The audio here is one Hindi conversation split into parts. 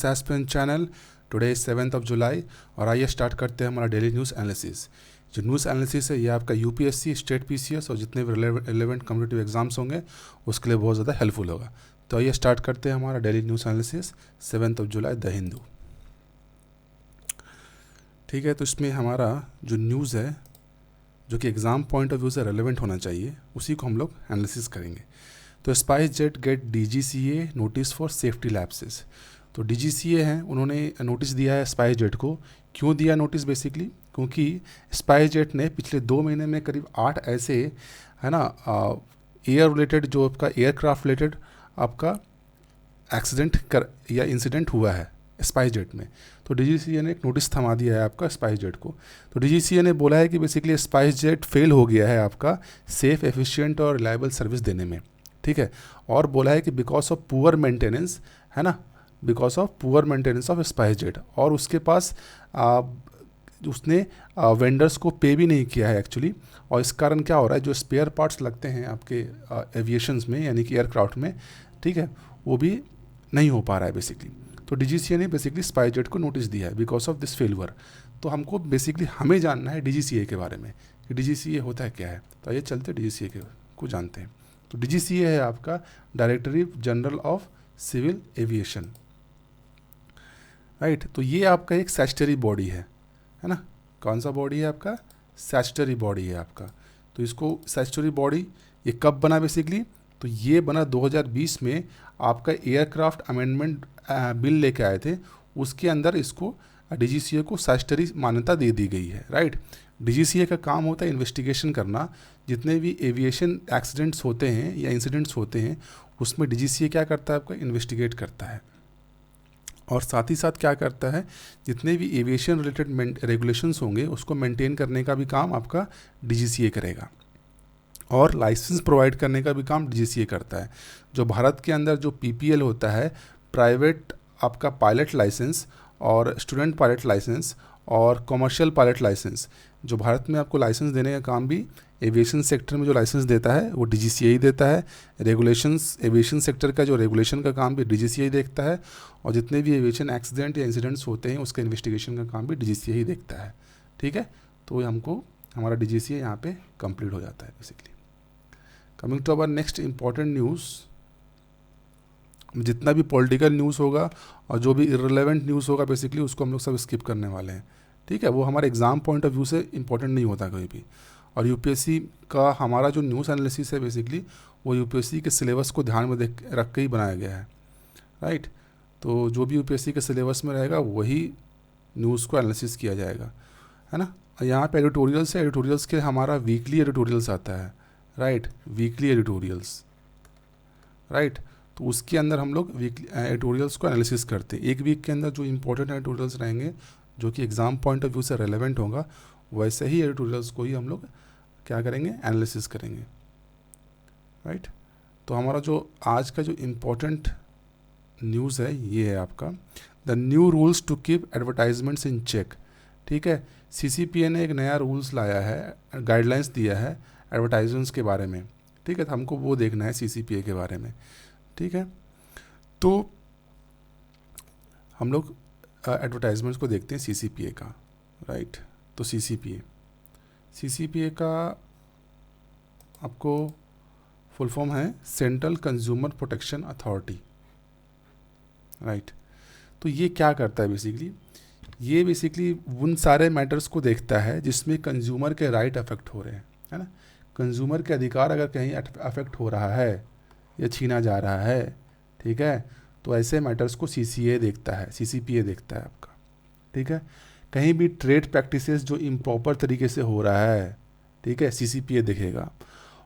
सैसपेन चैनल। टुडे 7 जुलाई और आइए स्टार्ट करते हैं हमारा डेली न्यूज़ एनालिसिस। जो न्यूज़ एनालिसिस है ये आपका यूपीएससी, स्टेट पीसीएस और जितने भी रिलेवेंट कम्पिटिटिव एग्जाम्स होंगे उसके लिए बहुत ज़्यादा हेल्पफुल होगा। तो आइए स्टार्ट करते हैं हमारा daily news analysis 7 July the Hindu. ठीक है, तो इसमें हमारा जो न्यूज़ है जो कि एग्ज़ाम पॉइंट ऑफ व्यू से रेलेवेंट होना चाहिए उसी को हम लोग एनालिसिस करेंगे। तो SpiceJet get DGCA notice for safety lapses. तो डीजीसीए हैं, उन्होंने नोटिस दिया है स्पाइस जेट को। क्यों दिया नोटिस? बेसिकली क्योंकि स्पाइस जेट ने पिछले 2 महीने में करीब 8 ऐसे है ना एयर रिलेटेड जो आपका एयरक्राफ्ट रिलेटेड आपका एक्सीडेंट कर या इंसिडेंट हुआ है स्पाइस जेट में। तो डीजीसीए ने एक नोटिस थमा दिया है आपका स्पाइस जेट को। तो डीजीसीए ने बोला है कि बेसिकली स्पाइस जेट फेल हो गया है आपका सेफ, एफिशिएंट और रिलायबल सर्विस देने में। ठीक है, और बोला है कि बिकॉज ऑफ पुअर मेंटेनेंस, है ना, because of poor maintenance of spice jet, और उसके पास उसने वेंडर्स को पे भी नहीं किया है एक्चुअली। और इस कारण क्या हो रहा है, जो स्पेयर पार्ट्स लगते हैं आपके एविएशंस में यानी कि एयरक्राफ्ट में, ठीक है, वो भी नहीं हो पा रहा है बेसिकली। तो डीजीसीए ने बेसिकली स्पाइस जेट को नोटिस दिया है बिकॉज ऑफ दिस फेलवर। तो हमको बेसिकली हमें जानना है डीजीसीए के बारे में कि डीजीसीए होता है क्या है। तो आइए चलते डीजीसीए को जानते हैं। तो डीजीसीए है आपका directorate general of civil aviation, right. तो ये आपका एक स्टैट्यूटरी बॉडी है ना। कौन सा बॉडी है आपका? स्टैट्यूटरी बॉडी है आपका। तो इसको स्टैट्यूटरी बॉडी ये कब बना बेसिकली? तो ये बना 2020 में। आपका एयरक्राफ्ट अमेंडमेंट बिल लेके आए थे, उसके अंदर इसको डीजीसीए को स्टैट्यूटरी मान्यता दे दी गई है, राइट। डीजीसीए का काम होता है इन्वेस्टिगेशन करना। जितने भी एविएशन एक्सीडेंट्स होते हैं या इंसिडेंट्स होते हैं उसमें डीजीसीए क्या करता है? आपका इन्वेस्टिगेट करता है। और साथ ही साथ क्या करता है, जितने भी एविएशन रिलेटेड रेगुलेशंस होंगे उसको मेंटेन करने का भी काम आपका डीजीसीए करेगा। और लाइसेंस प्रोवाइड करने का भी काम डीजीसीए करता है। जो भारत के अंदर जो पीपीएल होता है, प्राइवेट आपका पायलट लाइसेंस और स्टूडेंट पायलट लाइसेंस और कमर्शियल पायलट लाइसेंस, जो भारत में आपको लाइसेंस देने का काम भी एविएशन सेक्टर में जो लाइसेंस देता है वो डीजीसीए ही देता है। रेगुलेशंस, एविएशन सेक्टर का जो रेगुलेशन का काम भी डीजीसीए ही देखता है। और जितने भी एविएशन एक्सीडेंट या इंसिडेंट्स होते हैं उसका इन्वेस्टिगेशन का काम भी डीजीसीए ही देखता है। ठीक है, तो हमको हमारा डीजीसीए यहाँ पे कंप्लीट हो जाता है basically. Coming to our next important news, जितना भी पॉलिटिकल न्यूज़ होगा और जो भी इररिलेवेंट न्यूज़ होगा बेसिकली उसको हम लोग सब स्किप करने वाले हैं। ठीक है, वो हमारे एग्ज़ाम पॉइंट ऑफ व्यू से इंपॉर्टेंट नहीं होता कोई भी। और यूपीएससी का हमारा जो न्यूज़ एनालिसिस है बेसिकली वो यूपीएससी के सिलेबस को ध्यान में रख के ही बनाया गया है, राइट। तो जो भी यूपीएससी के सिलेबस में रहेगा वही न्यूज़ को एनालिसिस किया जाएगा, है ना। यहाँ पे एडिटोरियल्स है, एडिटोरियल्स के हमारा वीकली एडिटोरियल्स आता है, राइट, वीकली एडिटोरियल्स, राइट। तो उसके अंदर हम लोग वीकली एडिटोरियल्स को एनालिसिस करते हैं। एक वीक के अंदर जो इंपॉर्टेंट एडिटोरियल्स रहेंगे जो कि एग्ज़ाम पॉइंट ऑफ व्यू से रेलेवेंट होगा वैसे ही एडिटोरियल्स को ही हम लोग क्या करेंगे? एनालिसिस करेंगे, राइट। तो हमारा जो आज का जो इम्पोर्टेंट न्यूज़ है ये है आपका the new rules to keep advertisements in check. ठीक है, सीसीपीए ने एक नया रूल्स लाया है, गाइडलाइंस दिया है एडवर्टाइजमेंट्स के बारे में। ठीक है, तो हमको वो देखना है सीसीपीए के बारे में। ठीक है, तो हम लोग एडवर्टाइजमेंट्स को देखते हैं सीसीपीए का, राइट। तो सीसीपीए का आपको फुल फॉर्म है central consumer protection authority, right. तो ये क्या करता है बेसिकली? ये बेसिकली उन सारे मैटर्स को देखता है जिसमें कंज्यूमर के राइट अफेक्ट हो रहे हैं, है ना। कंज्यूमर के अधिकार अगर कहीं अफेक्ट हो रहा है या छीना जा रहा है, ठीक है, तो ऐसे मैटर्स को सीसीए देखता है, सीसीपीए देखता है आपका। ठीक है, कहीं भी ट्रेड प्रैक्टिसेस जो इम्प्रॉपर तरीके से हो रहा है, ठीक है, सीसीपीए देखेगा।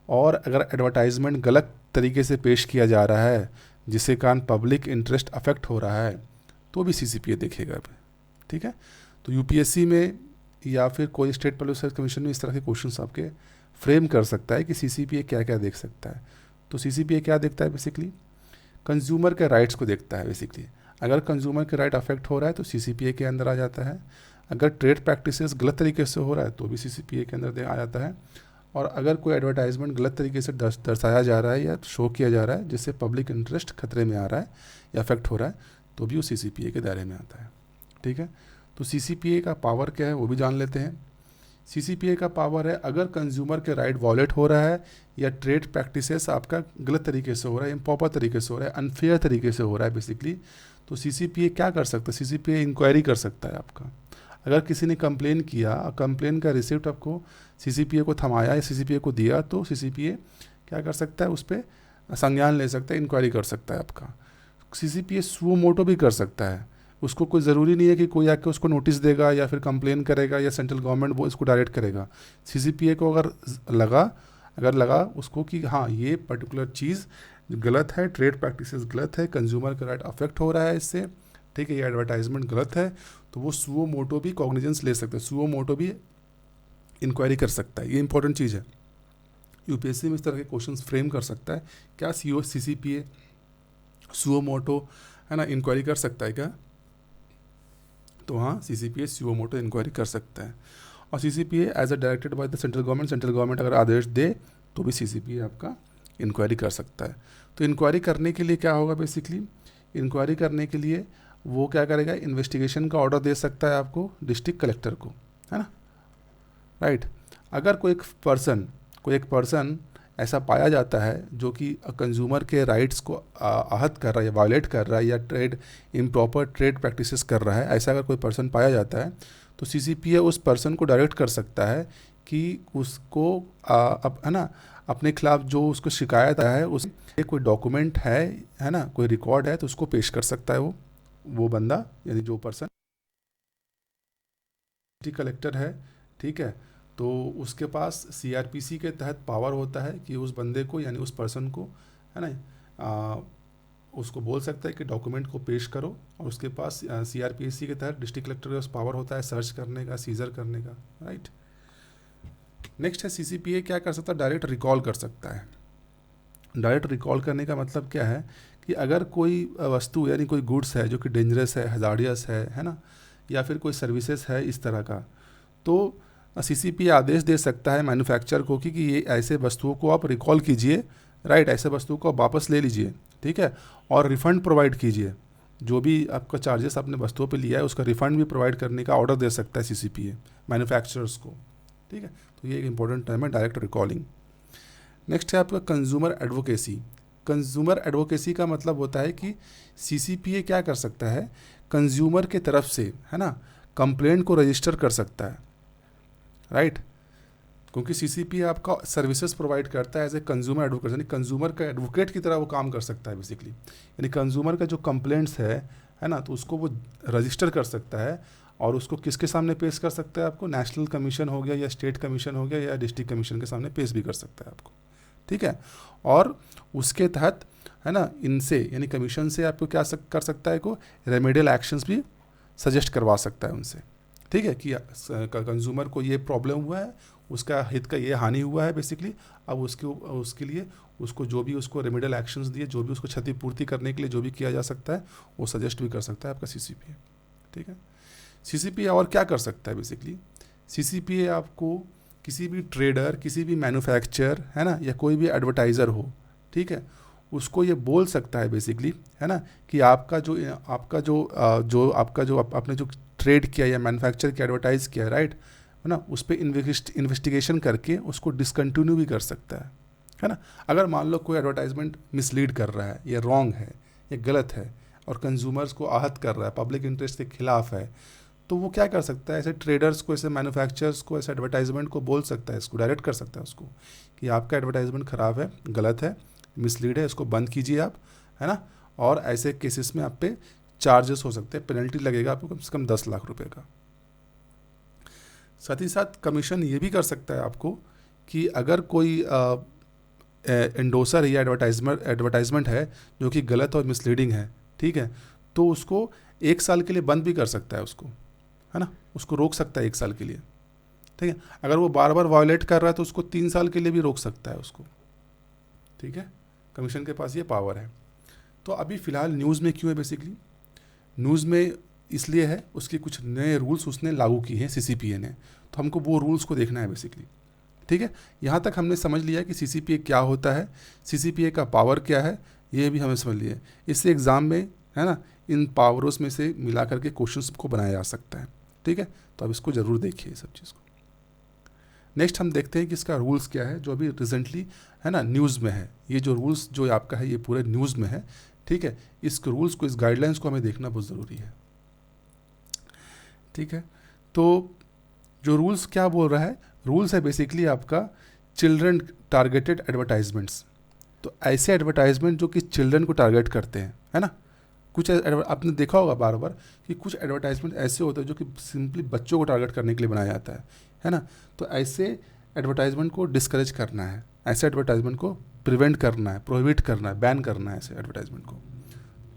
और अगर एडवर्टाइजमेंट गलत तरीके से पेश किया जा रहा है जिसके कारण पब्लिक इंटरेस्ट अफेक्ट हो रहा है तो भी सीसीपीए देखेगा। ठीक है, तो यूपीएससी में या फिर कोई स्टेट पब्लिक सर्विस कमीशन में इस तरह के क्वेश्चंस आपके फ्रेम कर सकता है कि सीसीपीए क्या क्या देख सकता है। तो सीसीपीए क्या देखता है बेसिकली? कंज्यूमर के राइट्स को देखता है बेसिकली। अगर कंज्यूमर के राइट अफेक्ट हो रहा है तो सीसीपीए के अंदर आ जाता है। अगर ट्रेड प्रैक्टिसेस गलत तरीके से हो रहा है तो भी सीसीपीए के अंदर आ जाता है। और अगर कोई एडवर्टाइजमेंट गलत तरीके से दर्शाया जा रहा है या शो किया जा रहा है जिससे पब्लिक इंटरेस्ट खतरे में आ रहा है या अफेक्ट हो रहा है तो भी वो CCPA के दायरे में आता है। ठीक है, तो CCPA का पावर क्या है वो भी जान लेते हैं। CCPA का पावर है, अगर कंज्यूमर के राइट वॉलेट हो रहा है या ट्रेड प्रैक्टिसेस आपका गलत तरीके से हो रहा है, इम्प्रॉपर तरीके से हो रहा है, अनफेयर तरीके से हो रहा है बेसिकली, तो CCPA क्या कर सकता है? CCPA इंक्वायरी कर सकता है आपका। अगर किसी ने कंप्लेन किया, कंप्लेन का रिसिप्ट आपको CCPA को थमाया या CCPA को दिया, तो CCPA क्या कर सकता है? उस पर संज्ञान ले सकता है, इंक्वायरी कर सकता है आपका। CCPA सुओ मोटो भी कर सकता है। उसको कोई ज़रूरी नहीं है कि कोई आके उसको नोटिस देगा या फिर कंप्लेन करेगा या सेंट्रल गवर्नमेंट वो इसको डायरेक्ट करेगा। CCPA को अगर लगा उसको कि हाँ ये पर्टिकुलर चीज़ गलत है, ट्रेड प्रैक्टिसेस गलत है, कंज्यूमर का राइट अफेक्ट हो रहा है इससे, ठीक है, ये एडवर्टाइजमेंट गलत है, तो वो सुओ मोटो भी कॉग्निजेंस ले सकता है, सुओ मोटो भी इंक्वायरी कर सकता है। ये इंपॉर्टेंट चीज़ है। UPSC में इस तरह के क्वेश्चंस फ्रेम कर सकता है। क्या CCPA सुओ मोटो है ना इंक्वायरी कर सकता है क्या? तो हाँ, CCPA सुओ मोटो इंक्वायरी कर सकता है। और CCPA as a directed by the central government अगर आदेश दे तो भी CCPA आपका इंक्वायरी कर सकता है। तो इंक्वायरी करने के लिए क्या होगा? बेसिकली इंक्वायरी करने के लिए वो क्या करेगा? इन्वेस्टिगेशन का ऑर्डर दे सकता है आपको डिस्ट्रिक्ट कलेक्टर को, है ना, राइट। अगर कोई एक पर्सन ऐसा पाया जाता है जो कि कंज्यूमर के राइट्स को आहत कर रहा है या वायलेट कर रहा है या इम्प्रॉपर ट्रेड प्रैक्टिसेस कर रहा है, ऐसा अगर कोई पर्सन पाया जाता है, तो CCPA उस पर्सन को डायरेक्ट कर सकता है कि उसको है ना, अपने खिलाफ जो उसको शिकायत आया है उस कोई डॉक्यूमेंट है ना, कोई रिकॉर्ड है, तो उसको पेश कर सकता है वो बंदा, यानी जो पर्सन कलेक्टर है, ठीक है, तो उसके पास CRPC के तहत पावर होता है कि उस बंदे को यानी उस पर्सन को, है ना, उसको बोल सकता है कि डॉक्यूमेंट को पेश करो, और उसके पास CRPC के तहत डिस्ट्रिक्ट कलेक्टर के पास पावर होता है सर्च करने का, सीजर करने का, राइट। नेक्स्ट है CCPA क्या कर सकता है? डायरेक्ट रिकॉल कर सकता है। डायरेक्ट रिकॉल करने का मतलब क्या है कि अगर कोई वस्तु यानी कोई गुड्स है जो कि डेंजरस है, हजार्डियस है ना, या फिर कोई सर्विसेज है इस तरह का, तो CCPA आदेश दे सकता है मैन्युफैक्चरर को कि ये ऐसे वस्तुओं को आप रिकॉल कीजिए, राइट, ऐसे वस्तुओं को आप वापस ले लीजिए, ठीक है, और रिफ़ंड प्रोवाइड कीजिए। जो भी आपका चार्जेस आपने वस्तुओं पे लिया है उसका रिफ़ंड भी प्रोवाइड करने का ऑर्डर दे सकता है CCPA मैन्युफैक्चरर्स को, ठीक है। तो ये एक इंपॉर्टेंट टर्म है, डायरेक्ट रिकॉलिंग। नेक्स्ट है आपका कंज्यूमर एडवोकेसी। कंज्यूमर एडवोकेसी का मतलब होता है कि CCPA क्या कर सकता है? कंज्यूमर के तरफ से, है ना, कंप्लेंट को रजिस्टर कर सकता है, राइट, क्योंकि CCPA आपका सर्विसेज प्रोवाइड करता है एज ए कंज्यूमर एडवोकेट, यानी कंज्यूमर का एडवोकेट की तरह वो काम कर सकता है बेसिकली। यानी कंज्यूमर का जो कंप्लेंट्स है ना, तो उसको वो रजिस्टर कर सकता है और उसको किसके सामने पेश कर सकता है? आपको नेशनल कमीशन हो गया या स्टेट कमीशन हो गया या डिस्ट्रिक्ट कमीशन के सामने पेश भी कर सकता है आपको, ठीक है। और उसके तहत, है ना, इनसे यानी कमीशन से आपको क्या कर सकता है? को रेमेडियल एक्शंस भी सजेस्ट करवा सकता है उनसे, ठीक है, कि कंज्यूमर को ये प्रॉब्लम हुआ है, उसका हित का ये हानि हुआ है बेसिकली, अब उसके लिए उसको जो भी उसको रेमेडियल एक्शंस दिए, जो भी उसको क्षतिपूर्ति करने के लिए जो भी किया जा सकता है वो सजेस्ट भी कर सकता है आपका CCPA, ठीक है। CCPA और क्या कर सकता है बेसिकली? CCPA आपको किसी भी ट्रेडर, किसी भी मैन्युफैक्चरर, है ना, या कोई भी एडवर्टाइज़र हो, ठीक है, उसको ये बोल सकता है बेसिकली, है ना, कि आपका जो आपने जो ट्रेड किया या मैन्युफैक्चर किया, एडवर्टाइज़ किया, राइट, है ना, उस पर इन्वेस्टिगेशन करके उसको डिसकंटिन्यू भी कर सकता है ना। अगर मान लो कोई एडवर्टाइजमेंट मिसलीड कर रहा है, ये रॉन्ग है, ये गलत है और कंज्यूमर्स को आहत कर रहा है, पब्लिक इंटरेस्ट के खिलाफ है, तो वो क्या कर सकता है? ऐसे ट्रेडर्स को, ऐसे मैन्युफैक्चरर्स को, ऐसे एडवर्टाइजमेंट को बोल सकता है, इसको डायरेक्ट कर सकता है उसको कि आपका एडवर्टाइजमेंट ख़राब है, गलत है, मिसलीड है, इसको बंद कीजिए आप, है ना। और ऐसे केसेस में आप पे चार्जेस हो सकते हैं, पेनल्टी लगेगा आपको कम से कम 10 लाख रुपए का। साथ ही साथ कमीशन ये भी कर सकता है आपको कि अगर कोई एंडोसर या एडवर्टाइजमेंट है जो कि गलत और मिसलीडिंग है, ठीक है, तो उसको 1 साल के लिए बंद भी कर सकता है उसको, है ना, उसको रोक सकता है 1 साल के लिए, ठीक है। अगर वो बार बार वायोलेट कर रहा है तो उसको 3 साल के लिए भी रोक सकता है उसको, ठीक है। कमीशन के पास ये पावर है। तो अभी फ़िलहाल न्यूज़ में क्यों है? बेसिकली न्यूज़ में इसलिए है, उसके कुछ नए रूल्स उसने लागू किए हैं CCPA ने, तो हमको वो रूल्स को देखना है बेसिकली, ठीक है। यहाँ तक हमने समझ लिया कि CCPA क्या होता है, CCPA का पावर क्या है, ये भी हमें समझ लिया। इससे एग्ज़ाम में, है ना, इन पावर्स में से मिला करके क्वेश्चंस को बनाया जा सकता है। ठीक है, तो अब इसको ज़रूर देखिए ये सब चीज़ को। नेक्स्ट हम देखते हैं कि इसका रूल्स क्या है, जो अभी रिसेंटली है ना न्यूज़ में है। ये जो रूल्स जो आपका है ये पूरे न्यूज़ में है। ठीक है, इस रूल्स को, इस गाइडलाइंस को हमें देखना बहुत ज़रूरी है। ठीक है, तो जो रूल्स क्या बोल रहा है, रूल्स है बेसिकली आपका चिल्ड्रन टारगेटेड एडवर्टाइजमेंट्स। तो ऐसे एडवर्टाइजमेंट जो कि चिल्ड्रन को टारगेट करते हैं, है ना। कुछ आपने देखा होगा बार बार कि कुछ एडवर्टाइजमेंट ऐसे होते हैं जो कि सिंपली बच्चों को टारगेट करने के लिए बनाया जाता है ना। तो ऐसे एडवर्टाइजमेंट को डिस्करेज करना है, ऐसे एडवर्टाइजमेंट को प्रिवेंट करना है, प्रोहिबिट करना है, बैन करना है ऐसे एडवर्टाइजमेंट को।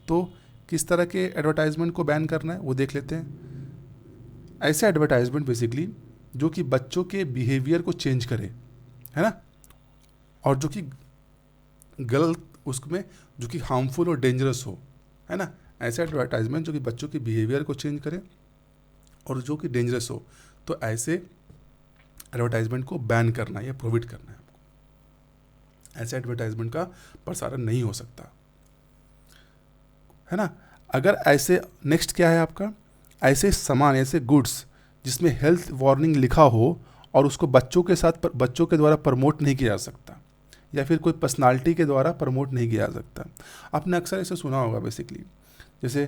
तो किस तरह के एडवर्टाइजमेंट को बैन करना है वो देख लेते हैं। ऐसे एडवर्टाइजमेंट बेसिकली जो कि बच्चों के बिहेवियर को चेंज करे, है ना, और जो कि गलत उसमें जो कि हार्मफुल और डेंजरस हो, है ना। ऐसे एडवर्टाइजमेंट जो कि बच्चों के बिहेवियर को चेंज करे और जो कि डेंजरस हो, तो ऐसे एडवर्टाइजमेंट को बैन करना या प्रोहिबिट करना है आपको। ऐसे एडवर्टाइजमेंट का प्रसारण नहीं हो सकता, है ना। अगर ऐसे, नेक्स्ट क्या है आपका, ऐसे सामान, ऐसे गुड्स जिसमें हेल्थ वार्निंग लिखा हो और उसको बच्चों के साथ बच्चों के द्वारा प्रमोट नहीं किया जा सकता, या फिर कोई पर्सनालिटी के द्वारा प्रमोट नहीं किया जा सकता। आपने अक्सर ऐसे सुना होगा बेसिकली, जैसे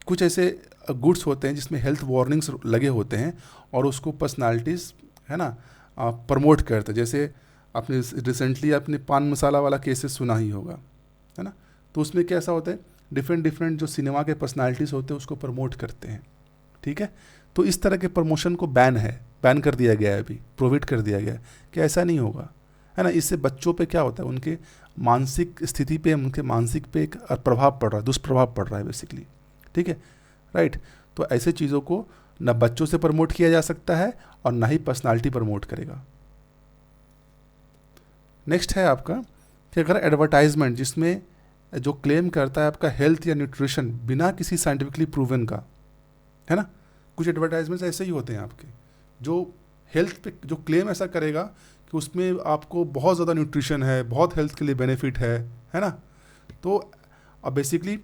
कुछ ऐसे गुड्स होते हैं जिसमें हेल्थ वार्निंग्स लगे होते हैं और उसको पर्सनालिटीज़, है ना, प्रमोट करते हैं। जैसे आपने रिसेंटली आपने पान मसाला वाला केसेस सुना ही होगा, है ना। तो उसमें कैसा होता है, डिफरेंट जो सिनेमा के पर्सनालिटीज़ होते हैं उसको प्रमोट करते हैं। ठीक है, तो इस तरह के प्रमोशन को बैन कर दिया गया है, अभी प्रोहिबिट कर दिया गया है कि ऐसा नहीं होगा, है ना। इससे बच्चों पे क्या होता है, उनके मानसिक स्थिति पे, उनके मानसिक पे एक प्रभाव पड़ रहा है, दुष्प्रभाव पड़ रहा है बेसिकली। ठीक है, राइट। तो ऐसे चीज़ों को ना बच्चों से प्रमोट किया जा सकता है और ना ही पर्सनालिटी प्रमोट करेगा। नेक्स्ट है आपका कि अगर एडवर्टाइजमेंट जिसमें जो क्लेम करता है आपका हेल्थ या न्यूट्रिशन बिना किसी साइंटिफिकली प्रूवन का, है ना, कुछ एडवर्टाइजमेंट्स ऐसे ही होते हैं आपके जो हेल्थ पे जो क्लेम ऐसा करेगा कि उसमें आपको बहुत ज़्यादा न्यूट्रिशन है, बहुत हेल्थ के लिए बेनिफिट है ना। तो अब बेसिकली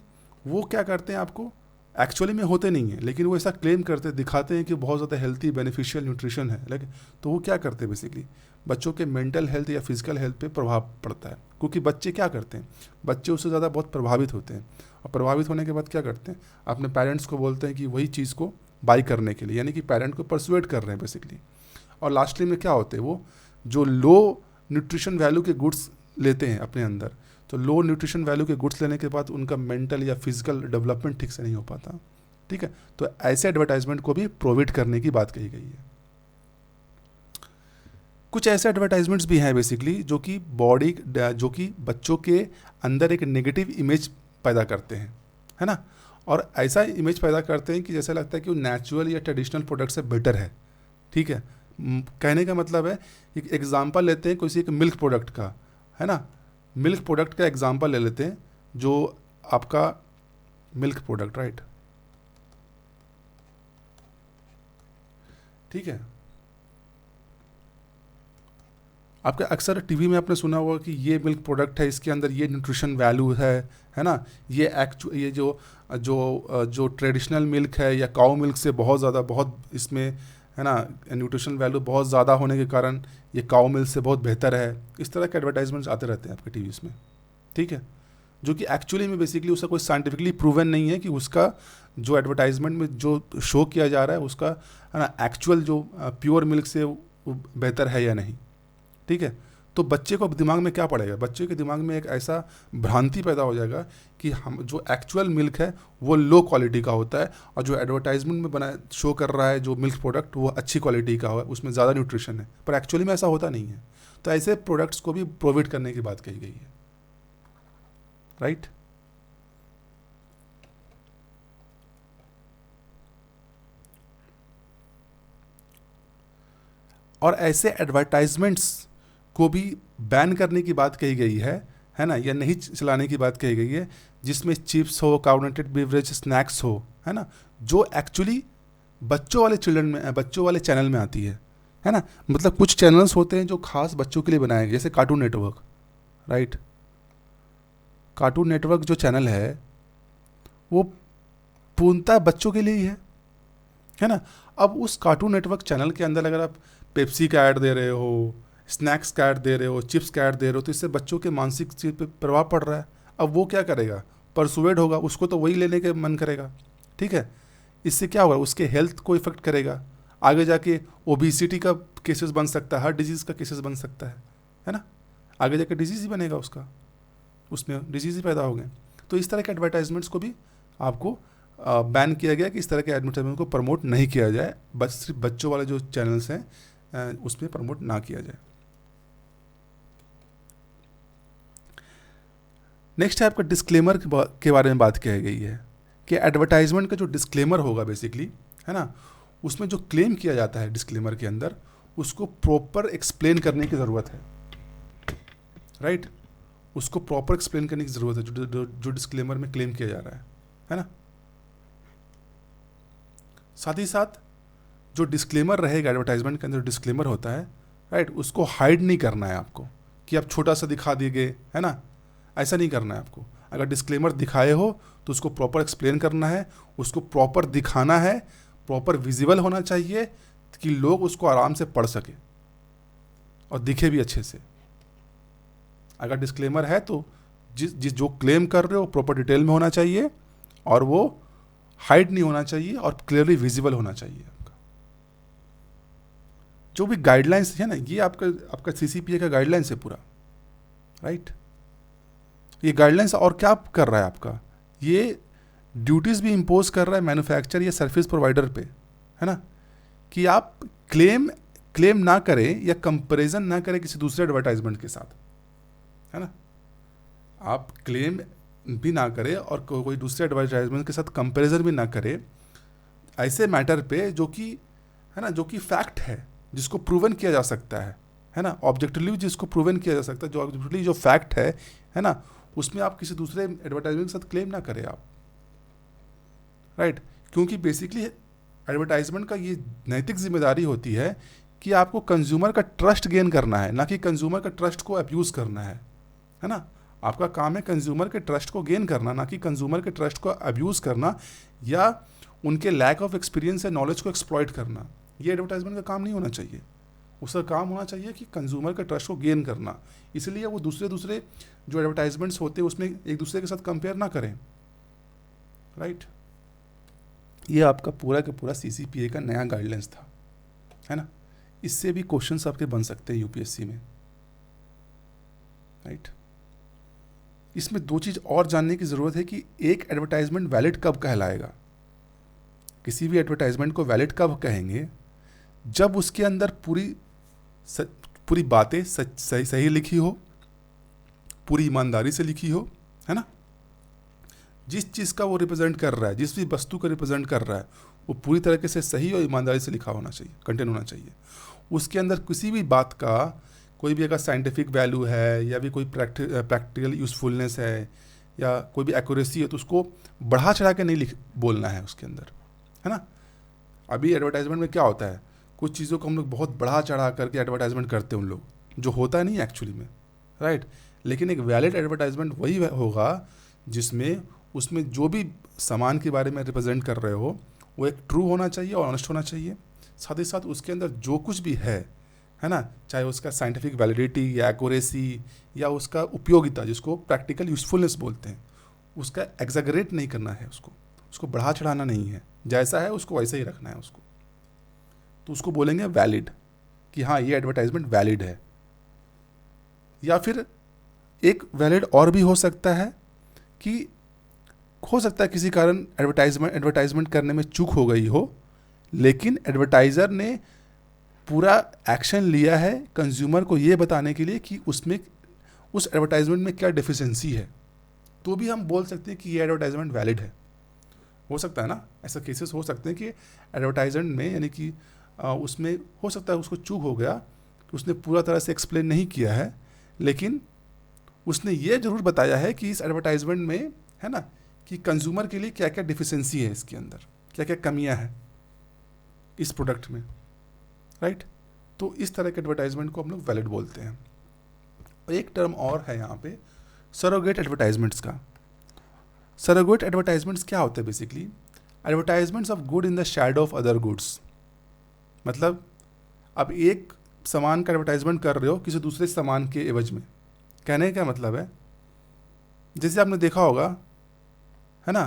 वो क्या करते हैं, आपको एक्चुअली में होते नहीं है, लेकिन वो ऐसा क्लेम करते दिखाते हैं कि बहुत ज़्यादा हेल्थी बेनिफिशियल न्यूट्रिशन है, लेकिन तो वो क्या करते हैं बेसिकली बच्चों के मेंटल हेल्थ या फिजिकल हेल्थ पे प्रभाव पड़ता है। क्योंकि बच्चे क्या करते हैं, बच्चे उससे ज़्यादा बहुत प्रभावित होते हैं, और प्रभावित होने के बाद क्या करते हैं, अपने पेरेंट्स को बोलते हैं कि वही चीज़ को बाई करने के लिए, यानी कि पेरेंट को परसुएट कर रहे हैं बेसिकली। और लास्टली में क्या होते हैं, वो जो लो न्यूट्रिशन वैल्यू के गुड्स लेते हैं अपने अंदर, तो लो न्यूट्रिशन वैल्यू के गुड्स लेने के बाद उनका मेंटल या फिजिकल डेवलपमेंट ठीक से नहीं हो पाता। ठीक है, तो ऐसे एडवर्टाइजमेंट को भी प्रोहिबिट करने की बात कही गई है। कुछ ऐसे एडवर्टाइजमेंट्स भी हैं बेसिकली जो कि बच्चों के अंदर एक नेगेटिव इमेज पैदा करते हैं, है ना, और ऐसा इमेज पैदा करते हैं कि जैसा लगता है कि वो नेचुरल या ट्रेडिशनल प्रोडक्ट से बेटर है। ठीक है, कहने का मतलब है, एक एग्जांपल लेते हैं किसी एक मिल्क प्रोडक्ट का, है ना, मिल्क प्रोडक्ट का एग्जांपल ले लेते हैं, जो आपका मिल्क प्रोडक्ट, राइट। ठीक है, आपके अक्सर टीवी में आपने सुना होगा कि ये मिल्क प्रोडक्ट है, इसके अंदर ये न्यूट्रिशन वैल्यू है ना, ये जो ट्रेडिशनल मिल्क है या काऊ मिल्क से बहुत इसमें, है ना, न्यूट्रिशन वैल्यू बहुत ज़्यादा होने के कारण ये काऊ मिल्क से बहुत बेहतर है। इस तरह के एडवर्टाइजमेंट्स आते रहते हैं आपके टीवी में। ठीक है, जो कि एक्चुअली में बेसिकली उसका कोई साइंटिफिकली प्रूवन नहीं है कि उसका जो एडवर्टाइजमेंट में जो शो किया जा रहा है उसका, है ना, एक्चुअल जो प्योर मिल्क से बेहतर है या नहीं। ठीक है, तो बच्चे को दिमाग में क्या पड़ेगा, बच्चे के दिमाग में एक ऐसा भ्रांति पैदा हो जाएगा कि हम जो एक्चुअल मिल्क है वो लो क्वालिटी का होता है, और जो एडवर्टाइजमेंट में बना शो कर रहा है जो मिल्क प्रोडक्ट वो अच्छी क्वालिटी का हो, उसमें ज़्यादा न्यूट्रिशन है, पर एक्चुअली में ऐसा होता नहीं है। तो ऐसे प्रोडक्ट्स को भी प्रोहिबिट करने की बात कही गई है, राइट। और ऐसे एडवर्टाइजमेंट्स को भी बैन करने की बात कही गई है ना, या नहीं चलाने की बात कही गई है, जिसमें चिप्स हो, कार्बोनेटेड बेवरेज, स्नैक्स हो, है ना, जो एक्चुअली बच्चों वाले चैनल में आती है ना। मतलब कुछ चैनल्स होते हैं जो खास बच्चों के लिए बनाए गए, जैसे cartoon network, right. Cartoon network जो चैनल है वो पूर्णतः बच्चों के लिए ही है ना। अब उस कार्टून नेटवर्क चैनल के अंदर अगर आप पेप्सी का ऐड दे रहे हो, स्नैक्स का ऐड दे रहे हो, चिप्स का ऐड दे रहे हो, तो इससे बच्चों के मानसिक चीज़ पे प्रभाव पड़ रहा है। अब वो क्या करेगा, परसुएड होगा, उसको तो वही लेने के मन करेगा, ठीक है। इससे क्या होगा, उसके हेल्थ को इफेक्ट करेगा, आगे जाके ओबिसिटी का केसेस बन सकता है, हर डिजीज़ का केसेस बन सकता है ना। आगे जाके डिजीज़ ही बनेगा उसका, उसमें डिजीज़ ही पैदा हो गए। तो इस तरह के एडवर्टाइजमेंट्स को भी आपको बैन किया गया कि इस तरह के एडवर्टाइजमेंट को प्रमोट नहीं किया जाए, बस सिर्फ बच्चों वाले जो चैनल्स हैं उसमें प्रमोट ना किया जाए। नेक्स्ट है आपका डिस्क्लेमर के बारे में बात की गई है कि एडवर्टाइजमेंट का जो डिस्क्लेमर होगा बेसिकली, है ना, उसमें जो क्लेम किया जाता है डिस्क्लेमर के अंदर, उसको प्रॉपर एक्सप्लेन करने की ज़रूरत है, राइट। उसको प्रॉपर एक्सप्लेन करने की ज़रूरत है जो डिस्क्लेमर में क्लेम किया जा रहा है ना। साथ ही साथ जो डिस्क्लेमर रहेगा एडवर्टाइजमेंट के अंदर, डिस्क्लेमर होता है, राइट, उसको हाइड नहीं करना है आपको कि आप छोटा सा दिखा दिए, है ना, ऐसा नहीं करना है आपको। अगर डिस्क्लेमर दिखाए हो तो उसको प्रॉपर एक्सप्लेन करना है, उसको प्रॉपर दिखाना है, प्रॉपर विजिबल होना चाहिए कि लोग उसको आराम से पढ़ सके और दिखे भी अच्छे से। अगर डिस्क्लेमर है तो जिस जो क्लेम कर रहे हो प्रॉपर डिटेल में होना चाहिए, और वो हाइड नहीं होना चाहिए, और क्लियरली विजिबल होना चाहिए। आपका जो भी गाइडलाइंस है ना, ये आपका CCPA का गाइडलाइंस है पूरा, राइट। ये गाइडलाइंस और क्या कर रहा है आपका, ये ड्यूटीज़ भी इम्पोज कर रहा है मैन्युफैक्चरर या सर्विस प्रोवाइडर पे, है ना, कि आप क्लेम ना करें या कंपैरिजन ना करें किसी दूसरे एडवर्टाइजमेंट के साथ, है ना। आप क्लेम भी ना करें और कोई दूसरे एडवर्टाइजमेंट के साथ कंपैरिजन भी ना करें ऐसे मैटर पे जो कि, है ना, जो कि फैक्ट है, जिसको प्रूवन किया जा सकता है ना, ऑब्जेक्टिवली जिसको प्रूवन किया जा सकता है, जो ऑब्जेक्टिवली जो फैक्ट है ना, उसमें आप किसी दूसरे एडवर्टाइजमेंट के साथ क्लेम ना करें आप, राइट। क्योंकि बेसिकली एडवर्टाइजमेंट का ये नैतिक जिम्मेदारी होती है कि आपको कंज्यूमर का ट्रस्ट गेन करना है, ना कि कंज्यूमर का ट्रस्ट को अब्यूज़ करना है ना। आपका काम है कंज्यूमर के ट्रस्ट को गेन करना, ना कि कंज्यूमर के ट्रस्ट को अब्यूज़ करना या उनके लैक ऑफ एक्सपीरियंस या नॉलेज को एक्सप्लॉइट करना। ये एडवर्टाइजमेंट का काम नहीं होना चाहिए। उसका काम होना चाहिए कि कंज्यूमर के ट्रस्ट को गेन करना। इसलिए वो दूसरे जो एडवर्टाइजमेंट्स होते हैं उसमें एक दूसरे के साथ कंपेयर ना करें, राइट। ये आपका पूरा का पूरा CCPA का नया गाइडलाइंस था, है ना। इससे भी क्वेश्चंस आपके बन सकते हैं UPSC में, राइट। इसमें दो चीज़ और जानने की ज़रूरत है कि एक एडवर्टाइजमेंट वैलिड कब कहलाएगा। किसी भी एडवर्टाइजमेंट को वैलिड कब कहेंगे, जब उसके अंदर पूरी बातें सही लिखी हो, पूरी ईमानदारी से लिखी हो, है ना। जिस चीज़ का वो रिप्रेजेंट कर रहा है, जिस भी वस्तु को रिप्रेजेंट कर रहा है, वो पूरी तरीके से सही और ईमानदारी से लिखा होना चाहिए, कंटेंट होना चाहिए। उसके अंदर किसी भी बात का कोई भी अगर साइंटिफिक वैल्यू है या भी कोई प्रैक्टिकल यूज़फुलनेस है या कोई भी एक्यूरेसी है, तो उसको बढ़ा चढ़ा के नहीं बोलना है उसके अंदर, है ना। अभी एडवर्टाइजमेंट में क्या होता है, कुछ चीज़ों को हम लोग बहुत बढ़ा चढ़ा करके एडवर्टाइजमेंट करते हैं उन लोग, जो होता नहीं एक्चुअली में, राइट। लेकिन एक वैलिड एडवर्टाइजमेंट वही होगा जिसमें उसमें जो भी सामान के बारे में रिप्रेजेंट कर रहे हो वो एक ट्रू होना चाहिए और ऑनेस्ट होना चाहिए। साथ ही साथ उसके अंदर जो कुछ भी है ना, चाहे उसका साइंटिफिक वैलिडिटी या एक्यूरेसी या उसका उपयोगिता, जिसको प्रैक्टिकल यूज़फुलनेस बोलते हैं, उसका एग्जैगरेट नहीं करना है, उसको बढ़ा चढ़ाना नहीं है, जैसा है उसको वैसे ही रखना है उसको। तो उसको बोलेंगे वैलिड, कि हाँ ये एडवर्टाइजमेंट वैलिड है। या फिर एक वैलिड और भी हो सकता है कि हो सकता है किसी कारण एडवर्टाइजमेंट करने में चूक हो गई हो, लेकिन एडवर्टाइज़र ने पूरा एक्शन लिया है कंज्यूमर को ये बताने के लिए कि उसमें उस एडवर्टाइजमेंट में क्या डेफिशिएंसी है, तो भी हम बोल सकते हैं कि ये एडवर्टाइजमेंट वैलिड है। हो सकता है ना, ऐसा केसेस हो सकते हैं कि एडवर्टाइजमेंट में, यानी कि उसमें हो सकता है उसको चूक हो गया कि उसने पूरा तरह से एक्सप्लेन नहीं किया है, लेकिन उसने ये ज़रूर बताया है कि इस एडवर्टाइजमेंट में, है ना, कि कंज्यूमर के लिए क्या क्या डिफिशिएंसी है, इसके अंदर क्या क्या कमियां हैं इस प्रोडक्ट में, राइट। तो इस तरह के एडवर्टाइजमेंट को हम लोग वैलिड बोलते हैं। और एक टर्म और है यहाँ पे, सरोगेट एडवर्टाइजमेंट्स का। सरोगेट एडवर्टाइजमेंट्स क्या होते हैं basically? Advertisements of good in the shadow of other goods. मतलब अब एक सामान का एडवर्टाइजमेंट कर रहे हो किसी दूसरे सामान के एवज में। कहने का क्या मतलब है, जैसे आपने देखा होगा है ना,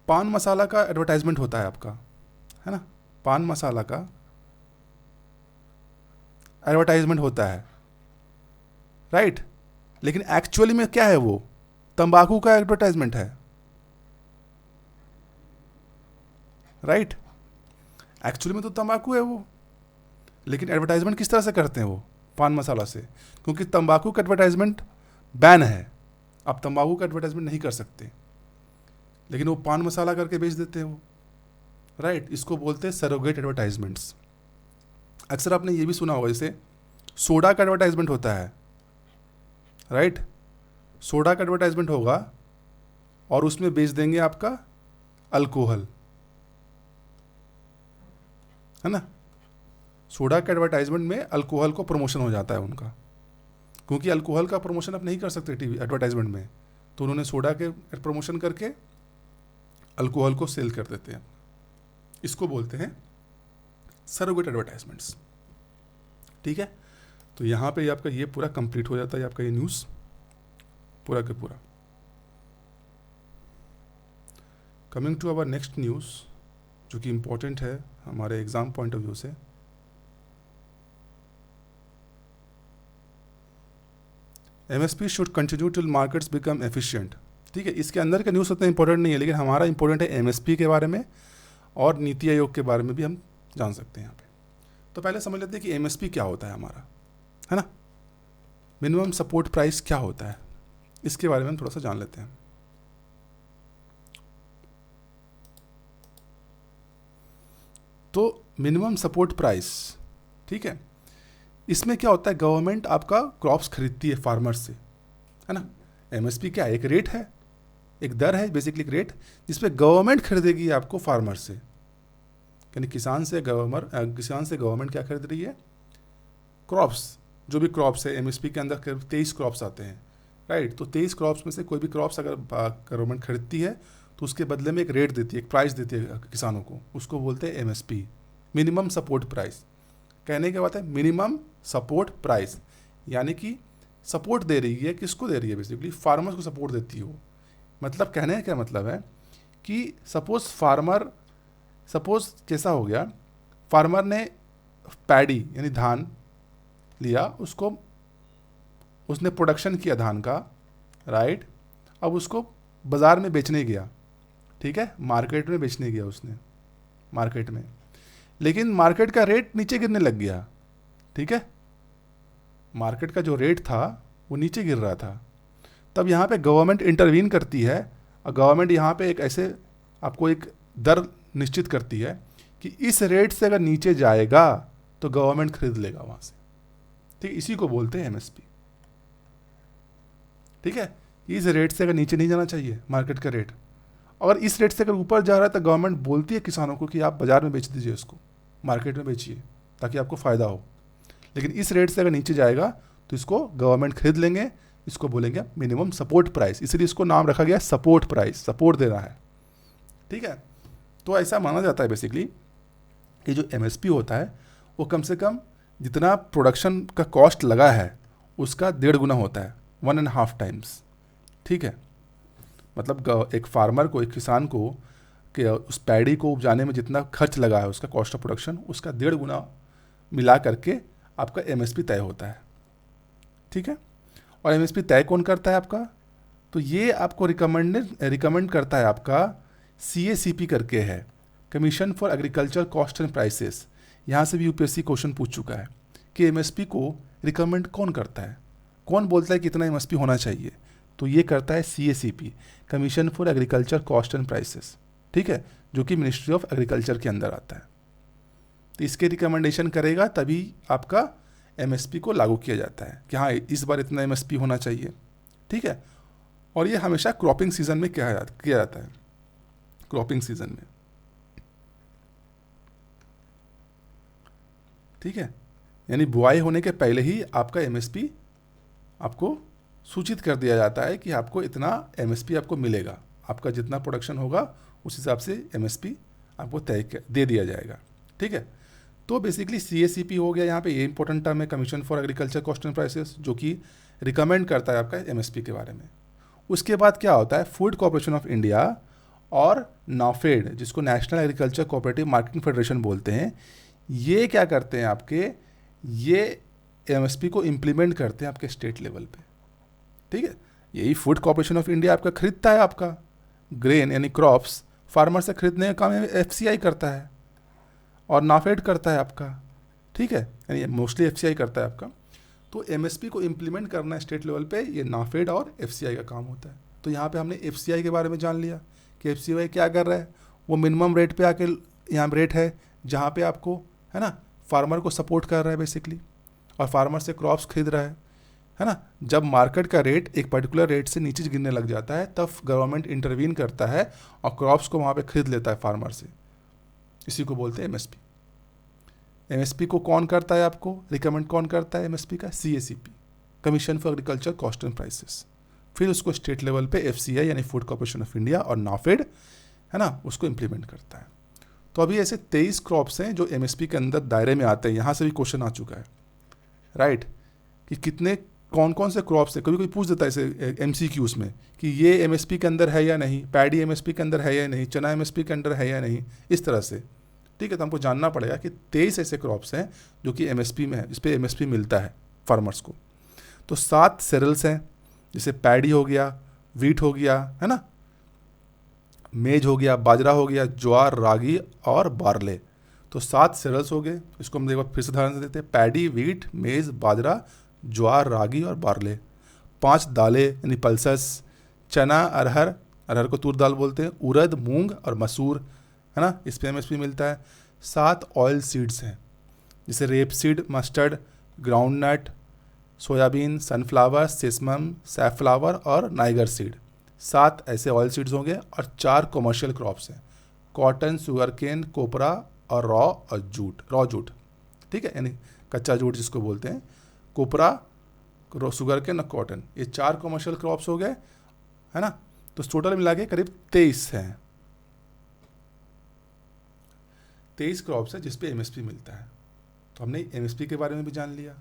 पान मसाला का एडवर्टाइजमेंट होता है आपका, है ना, पान मसाला का एडवर्टाइजमेंट होता है, राइट। लेकिन एक्चुअली में क्या है, वो तंबाकू का एडवर्टाइजमेंट है, राइट। एक्चुअली में तो तंबाकू है वो, लेकिन एडवर्टाइजमेंट किस तरह से करते हैं वो? पान मसाला से, क्योंकि तंबाकू का एडवर्टाइजमेंट बैन है, आप तंबाकू का एडवर्टाइजमेंट नहीं कर सकते, लेकिन वो पान मसाला करके बेच देते हैं वो, राइट। इसको बोलते हैं सरोगेट एडवर्टाइजमेंट्स। अक्सर आपने ये भी सुना होगा, जैसे सोडा का एडवर्टाइजमेंट होता है, राइट। सोडा का एडवर्टाइजमेंट होगा और उसमें बेच देंगे आपका अल्कोहल, है ना। सोडा के एडवर्टाइजमेंट में अल्कोहल को प्रमोशन हो जाता है उनका, क्योंकि अल्कोहल का प्रमोशन आप नहीं कर सकते टीवी एडवर्टाइजमेंट में, तो उन्होंने सोडा के प्रमोशन करके अल्कोहल को सेल कर देते हैं। इसको बोलते हैं सरोगेट एडवर्टाइजमेंट्स, ठीक है। तो यहाँ पे आपका ये पूरा कंप्लीट हो जाता है, आपका ये न्यूज़ पूरा के पूरा। Coming to our next news, जो कि इम्पोर्टेंट है हमारे एग्ज़ाम पॉइंट ऑफ व्यू से। MSP should continue till markets become efficient, ठीक है। इसके अंदर का न्यूज़ उतना इंपॉर्टेंट नहीं है, लेकिन हमारा इंपॉर्टेंट है MSP के बारे में और नीति आयोग के बारे में भी हम जान सकते हैं यहाँ पे। तो पहले समझ लेते हैं कि MSP क्या होता है हमारा, है ना। मिनिमम सपोर्ट प्राइस क्या होता है, इसके बारे में हम थोड़ा सा जान लेते हैं। तो मिनिमम सपोर्ट प्राइस, ठीक है, इसमें क्या होता है, गवर्नमेंट आपका क्रॉप्स खरीदती है फार्मर से, है ना। MSP क्या है, एक रेट है, एक दर है, बेसिकली एक रेट जिसपे गवर्नमेंट खरीदेगी आपको फार्मर से, यानी किसान से गवर्नमेंट क्या खरीद रही है, क्रॉप्स, जो भी क्रॉप्स है। MSP के अंदर 23 क्रॉप्स आते हैं, राइट। तो 23 क्रॉप्स में से कोई भी क्रॉप्स अगर गवर्नमेंट खरीदती है तो उसके बदले में एक रेट देती है, एक प्राइस देती है किसानों को, उसको बोलते हैं MSP, मिनिमम सपोर्ट प्राइस। कहने की बात है मिनिमम सपोर्ट प्राइस, यानी कि सपोर्ट दे रही है, किसको दे रही है, बेसिकली फार्मर्स को सपोर्ट देती है वो। मतलब कहने का क्या मतलब है कि सपोज कैसा हो गया, फार्मर ने पैडी यानी धान लिया, उसने प्रोडक्शन किया धान का, राइट। अब उसको बाज़ार में बेचने गया, ठीक है, मार्केट में बेचने गया उसने, मार्केट में, लेकिन मार्केट का रेट नीचे गिरने लग गया, ठीक है। मार्केट का जो रेट था वो नीचे गिर रहा था। तब यहाँ पे गवर्नमेंट इंटरवीन करती है, और गवर्नमेंट यहाँ पे एक ऐसे आपको एक दर निश्चित करती है कि इस रेट से अगर नीचे जाएगा तो गवर्नमेंट खरीद लेगा वहाँ से, ठीक। इसी को बोलते हैं MSP, ठीक है। इस रेट से अगर नीचे नहीं जाना चाहिए मार्केट का रेट, अगर इस रेट से अगर ऊपर जा रहा है तो गवर्नमेंट बोलती है किसानों को कि आप बाज़ार में बेच दीजिए, इसको मार्केट में बेचिए ताकि आपको फ़ायदा हो। लेकिन इस रेट से अगर नीचे जाएगा तो इसको गवर्नमेंट खरीद लेंगे, इसको बोलेंगे मिनिमम सपोर्ट प्राइस, इसलिए इसको नाम रखा गया सपोर्ट प्राइस, सपोर्ट दे रहा है, ठीक है। तो ऐसा माना जाता है बेसिकली कि जो MSP होता है वो कम से कम जितना प्रोडक्शन का कॉस्ट लगा है उसका 1.5 गुना होता है, 1.5 टाइम्स, ठीक है। मतलब एक फार्मर को, एक किसान को, कि उस पैडी को उपजाने में जितना खर्च लगा है उसका कॉस्ट ऑफ प्रोडक्शन, उसका 1.5 गुना मिला करके आपका MSP तय होता है, ठीक है। और MSP तय कौन करता है आपका, तो ये आपको रिकमेंड करता है आपका CACP करके है, commission for agriculture cost and prices. यहाँ से भी UPSC क्वेश्चन पूछ चुका है कि MSP को रिकमेंड कौन करता है, कौन बोलता है कितना MSP होना चाहिए, तो ये करता है CACP, commission for agriculture cost and prices, ठीक है, जो कि मिनिस्ट्री ऑफ एग्रीकल्चर के अंदर आता है। तो इसके रिकमेंडेशन करेगा तभी आपका MSP को लागू किया जाता है कि हाँ इस बार इतना MSP होना चाहिए, ठीक है। और ये हमेशा क्रॉपिंग सीजन में किया जाता है, क्रॉपिंग सीजन में, ठीक है। यानी बुआई होने के पहले ही आपका MSP आपको सूचित कर दिया जाता है कि आपको इतना MSP आपको मिलेगा, आपका जितना प्रोडक्शन होगा उस हिसाब से एमएसपी आपको दे दिया जाएगा। ठीक है, तो बेसिकली CACP हो गया यहाँ पे, ये इंपॉर्टेंट टर्म है, commission for agriculture cost and prices, जो कि रिकमेंड करता है आपका एमएसपी के बारे में। उसके बाद क्या होता है, फूड कॉर्पोरेशन ऑफ इंडिया और नाफेड, जिसको national agriculture cooperative marketing federation बोलते हैं, ये क्या करते हैं आपके, ये एमएसपी को इम्प्लीमेंट करते हैं आपके स्टेट लेवल पे। ठीक है, यही फूड कॉर्पोरेशन ऑफ इंडिया आपका खरीदता है आपका ग्रेन यानी क्रॉप्स, फार्मर से खरीदने का काम FCI करता है और नाफेड करता है आपका। ठीक है, यानी मोस्टली FCI करता है आपका। तो एमएसपी को इम्प्लीमेंट करना स्टेट लेवल पे ये नाफेड और FCI का काम होता है। तो यहाँ पे हमने FCI के बारे में जान लिया कि FCI क्या कर रहा है, वो मिनिमम रेट पे आके यहाँ रेट है जहाँ पे आपको है ना फार्मर को सपोर्ट कर रहा है बेसिकली, और फार्मर से क्रॉप्स खरीद रहा है ना। जब मार्केट का रेट एक पर्टिकुलर रेट से नीचे गिरने लग जाता है तब गवर्नमेंट इंटरवीन करता है और क्रॉप्स को वहाँ पे खरीद लेता है फार्मर से। इसी को बोलते हैं एमएसपी। एमएसपी को कौन करता है, आपको रिकमेंड कौन करता है एमएसपी का, CACP, commission for agriculture cost and prices. फिर उसको स्टेट लेवल पे FCI यानी फूड कॉर्पोरेशन ऑफ इंडिया और नाफेड है ना उसको इम्प्लीमेंट करता है। तो अभी ऐसे 23 क्रॉप्स हैं जो एमएसपी के अंदर दायरे में आते हैं। यहाँ से भी क्वेश्चन आ चुका है राइट, कि कितने कौन कौन से क्रॉप्स हैं। कभी कोई पूछ देता है इसे MCQs में कि ये एमएसपी के अंदर है या नहीं, पैडी एमएसपी के अंदर है या नहीं, चना एमएसपी के अंदर है या नहीं, इस तरह से। ठीक है, तो हमको जानना पड़ेगा कि 23 ऐसे क्रॉप्स हैं जो कि एमएसपी में है, जिस पे एमएसपी मिलता है फार्मर्स को। तो 7 सेरल्स हैं, जैसे पैडी हो गया, वीट हो गया है ना, मेज हो गया, बाजरा हो गया, ज्वार, रागी और बार्ले। तो 7 सेरल्स हो गए। इसको हम एक बार फिर से उदाहरण देते हैं, पैडी, वीट, मेज, बाजरा, ज्वार, रागी और बार्ले। 5 दालें यानी पल्सेस, चना, अरहर, अरहर को तूर दाल बोलते हैं, उड़द, मूंग और मसूर है ना, इस पे एमएसपी मिलता है। 7 ऑयल सीड्स हैं, जैसे rape seed, mustard, groundnut, soybean, sunflower, sesamum, safflower और नाइगर सीड। 7 ऐसे ऑयल सीड्स होंगे। और 4 कमर्शियल क्रॉप्स हैं, कॉटन, शुगर केन, कोपरा और रॉ जूट। ठीक है, यानी कच्चा जूट जिसको बोलते हैं, कोपरा, शुगर केन और कॉटन, ये 4 कमर्शियल क्रॉप्स हो गए है ना। तो टोटल मिला के करीब 23 हैं, 23 क्रॉप्स है जिस पे एमएसपी मिलता है। तो हमने एमएसपी के बारे में भी जान लिया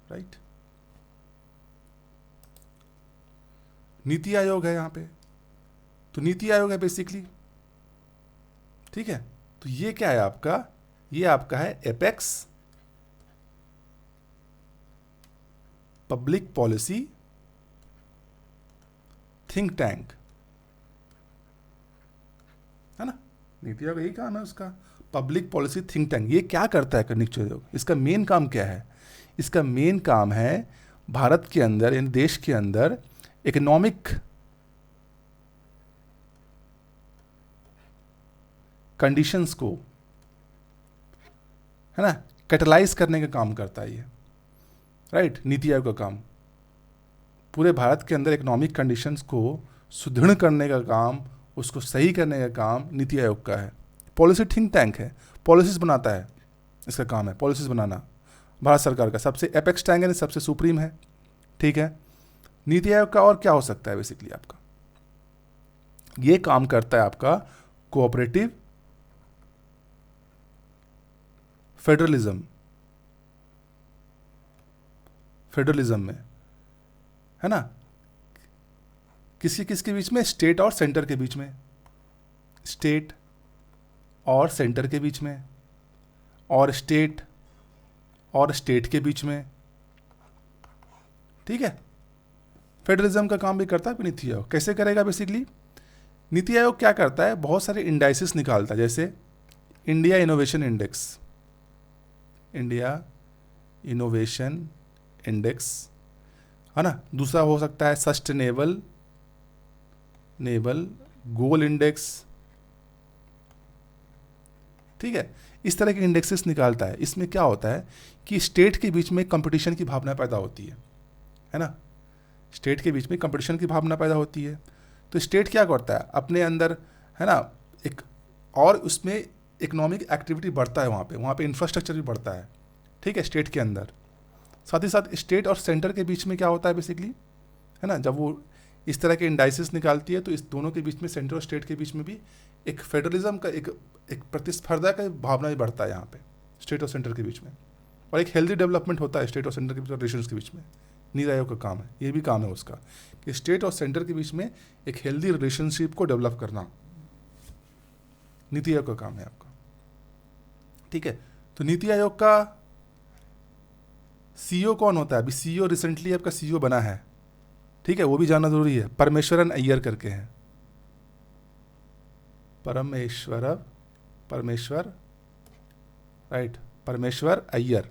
राइट। नीति आयोग है यहाँ पे, तो नीति आयोग है बेसिकली। ठीक है, तो ये क्या है आपका, ये आपका है apex public policy think tank है ना। नीति आयोग यही काम है उसका, पब्लिक पॉलिसी थिंक टैंक। ये क्या करता है नीति आयोग, इसका मेन काम क्या है, इसका मेन काम है भारत के अंदर यानी देश के अंदर इकोनॉमिक कंडीशंस को है ना कैटलाइज करने का काम करता है ये राइट। नीति आयोग का काम पूरे भारत के अंदर इकोनॉमिक कंडीशंस को सुदृढ़ करने का काम, उसको सही करने का काम नीति आयोग का है। पॉलिसी थिंक टैंक है, पॉलिसीज बनाता है, इसका काम है पॉलिसीज बनाना। भारत सरकार का सबसे एपेक्स टैंक है, सबसे सुप्रीम है। ठीक है, नीति आयोग का और क्या हो सकता है बेसिकली आपका, ये काम करता है आपका कोऑपरेटिव फेडरलिज्म में है ना, किसके बीच में, स्टेट और सेंटर के बीच में, स्टेट और सेंटर के बीच में, और स्टेट और स्टेट के बीच में। ठीक है, फेडरलिज्म का काम भी करता है नीति आयोग। कैसे करेगा बेसिकली, नीति आयोग क्या करता है, बहुत सारे इंडाइसिस निकालता है, जैसे India innovation index, India innovation index है ना। दूसरा हो सकता है सस्टेनेबल गोल इंडेक्स। ठीक है, इस तरह के इंडेक्सेस निकालता है। इसमें क्या होता है कि स्टेट के बीच में कंपटीशन की भावना पैदा होती है ना, स्टेट के बीच में कंपटीशन की भावना पैदा होती है। तो स्टेट क्या करता है अपने अंदर है ना एक, और उसमें इकोनॉमिक एक्टिविटी बढ़ता है, वहाँ पे इंफ्रास्ट्रक्चर भी बढ़ता है। ठीक है, स्टेट के अंदर। साथ ही साथ स्टेट और सेंटर के बीच में क्या होता है बेसिकली है ना, जब वो इस तरह के इंडाइसिस निकालती है, तो इस दोनों के बीच में, सेंटर और स्टेट के बीच में भी एक फेडरलिज्म का एक प्रतिस्पर्धा का भावना भी बढ़ता है यहाँ पे स्टेट और सेंटर के बीच में, और एक हेल्दी डेवलपमेंट होता है स्टेट और सेंटर के बीच रिलेशंस के बीच में। नीति आयोग का काम है, ये भी काम है उसका, कि स्टेट और सेंटर के बीच में एक हेल्दी रिलेशनशिप को डेवलप करना नीति आयोग का काम है आपका। ठीक है, तो नीति आयोग का सीईओ कौन होता है? अभी सीईओ रिसेंटली आपका सीईओ बना है, ठीक है, वो भी जानना जरूरी है। परमेश्वरन अय्यर करके हैं, परमेश्वर अय्यर।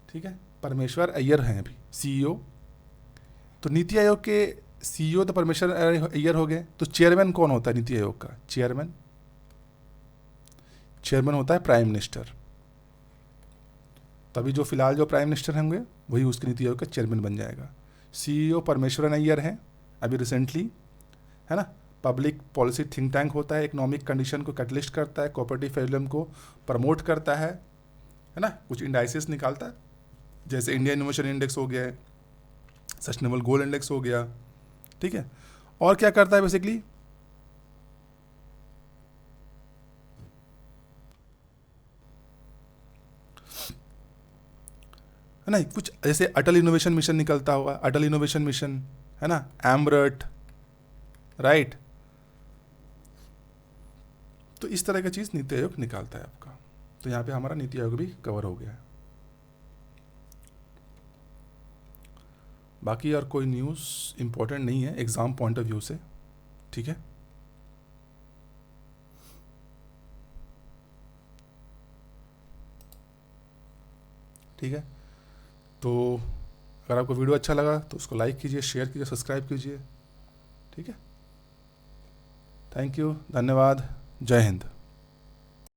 ठीक है, परमेश्वर अय्यर हैं अभी सीईओ। तो नीति आयोग के सीईओ तो परमेश्वर अय्यर हो गए। तो चेयरमैन कौन होता है नीति आयोग का? चेयरमैन होता है प्राइम मिनिस्टर। तभी जो फिलहाल जो प्राइम मिनिस्टर होंगे वही उसके नीति आयोग का चेयरमैन बन जाएगा। सीईओ परमेश्वरन अय्यर हैं अभी रिसेंटली, है ना। पब्लिक पॉलिसी थिंक टैंक होता है, इकोनॉमिक कंडीशन को कैटलिस्ट करता है, कोऑपरेटिव फेडरलिज्म को प्रमोट करता है ना। कुछ इंडाइसिस निकालता है, जैसे इंडिया इनोवेशन इंडेक्स हो गया है, सस्टेनेबल गोल इंडेक्स हो गया, ठीक है। और क्या करता है बेसिकली? है ना, कुछ जैसे अटल इनोवेशन मिशन निकलता होगा, अटल इनोवेशन मिशन, है ना, एमरट, राइट। तो इस तरह का चीज़ नीति आयोग निकालता है आपका। तो यहाँ पे हमारा नीति आयोग भी कवर हो गया है। बाकी और कोई न्यूज़ इम्पोर्टेंट नहीं है एग्ज़ाम पॉइंट ऑफ व्यू से, ठीक है। ठीक है, तो अगर आपको वीडियो अच्छा लगा तो उसको लाइक कीजिए, शेयर कीजिए, सब्सक्राइब कीजिए, ठीक है। थैंक यू, धन्यवाद, जय हिंद।